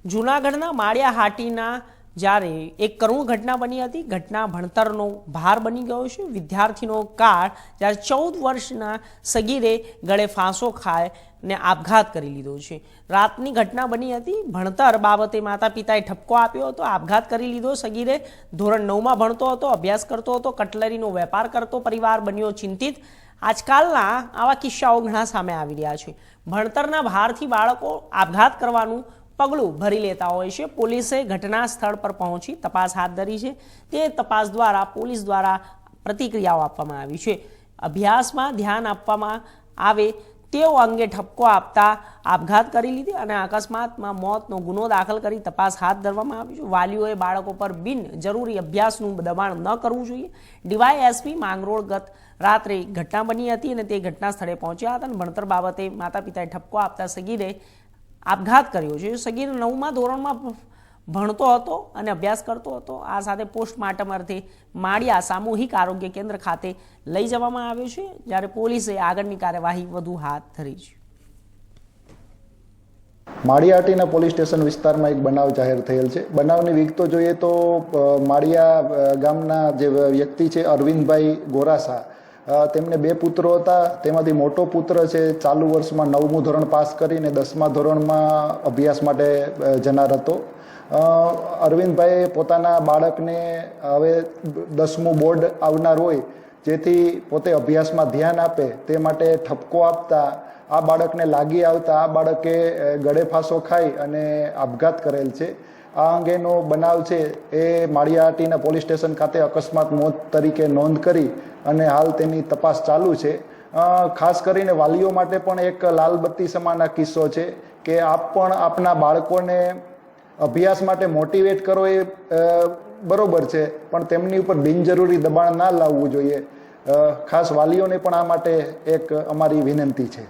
જૂનાગઢના માળિયા હાટીના જ્યારે એક કરુણ ઘટના બની હતી. ઘટના ભણતરનો ભાર બની ગયો છે. વિદ્યાર્થીનો કાળ જ્યારે 14 વર્ષના સગીરે ગળે ફાંસો ખાય ને આપઘાત કરી લીધો છે. રાતની ઘટના બની હતી. ભણતર બાબતે માતા પિતાએ ઠપકો આપ્યો હતો. આપઘાત કરી લીધો. સગીરે ધોરણ 9માં ભણતો હતો, અભ્યાસ કરતો હતો, કટલરીનો વેપાર કરતો. પરિવાર બન્યો ચિંતિત. આજકાલના આવા કિસ્સાઓ ઘણા સામે આવી રહ્યા છે. ભણતરના ભારથી બાળકો આપઘાત કરવાનું પગલું ભરી લેતા હોય છે. પોલીસે ઘટના સ્થળ પર પહોંચી તપાસ હાથ ધરી છે. તે તપાસ દ્વારા પોલીસ દ્વારા પ્રતિક્રિયાઓ આપવામાં આવી છે. અભ્યાસમાં ધ્યાન આપવામાં આવે તેઓ અંગે ઠપકો આપતા આપઘાત કરી લીધી અને અકસ્માતમાં મોતનો ગુનો દાખલ કરી તપાસ હાથ ધરવામાં આવી છે. વાલીઓએ બાળકો પર બિનજરૂરી અભ્યાસનું દબાણ ન કરવું જોઈએ. ડીવાયએસપી માંગરોળ ગત રાત્રે ઘટના બની હતી અને તે ઘટના સ્થળે પહોંચ્યા હતા અને ભણતર બાબતે માતા પિતાએ ઠપકો આપતા સગીરે આપઘાત કર્યો છે. સગીર 9મા ધોરણમાં ભણતો હતો અને અભ્યાસ કરતો હતો. આ સાથે પોસ્ટમોર્ટમ અર્થે માળિયા સામૂહિક આરોગ્ય કેન્દ્ર ખાતે લઈ જવામાં આવ્યો છે, જ્યારે પોલીસે આગળની કાર્યવાહી વધુ હાથ ધરી છે. માળિયાહાટીના પોલીસ સ્ટેશન વિસ્તારમાં એક બનાવ જાહેર થયેલ છે. બનાવની વિગતો જોઈએ તો માળિયા ગામના જે વ્યક્તિ છે અરવિંદભાઈ ગોરાસા, તેમને 2 પુત્રો હતા. તેમાંથી મોટો પુત્ર છે ચાલુ વર્ષમાં 9મું ધોરણ પાસ કરીને 10મા ધોરણમાં અભ્યાસ માટે જનાર હતો. અરવિંદભાઈએ પોતાના બાળકને હવે 10મું બોર્ડ આવનાર હોય જેથી પોતે અભ્યાસમાં ધ્યાન આપે તે માટે ઠપકો આપતા આ બાળકને લાગી આવતા આ બાળકે ગળે ફાંસો ખાઈ અને આપઘાત કરેલ છે. આ અંગેનો બનાવ છે એ માળિયાહાટીના પોલીસ સ્ટેશન ખાતે અકસ્માત મોત તરીકે નોંધ કરી અને હાલ તેની તપાસ ચાલુ છે. ખાસ કરીને વાલીઓ માટે પણ એક લાલબત્તી સમાન આ કિસ્સો છે કે આપ પણ આપના બાળકોને અભ્યાસ માટે મોટિવેટ કરો એ બરોબર છે, પણ તેમની ઉપર બિનજરૂરી દબાણ ના લાવવું જોઈએ. ખાસ વાલીઓને પણ આ માટે એક અમારી વિનંતી છે.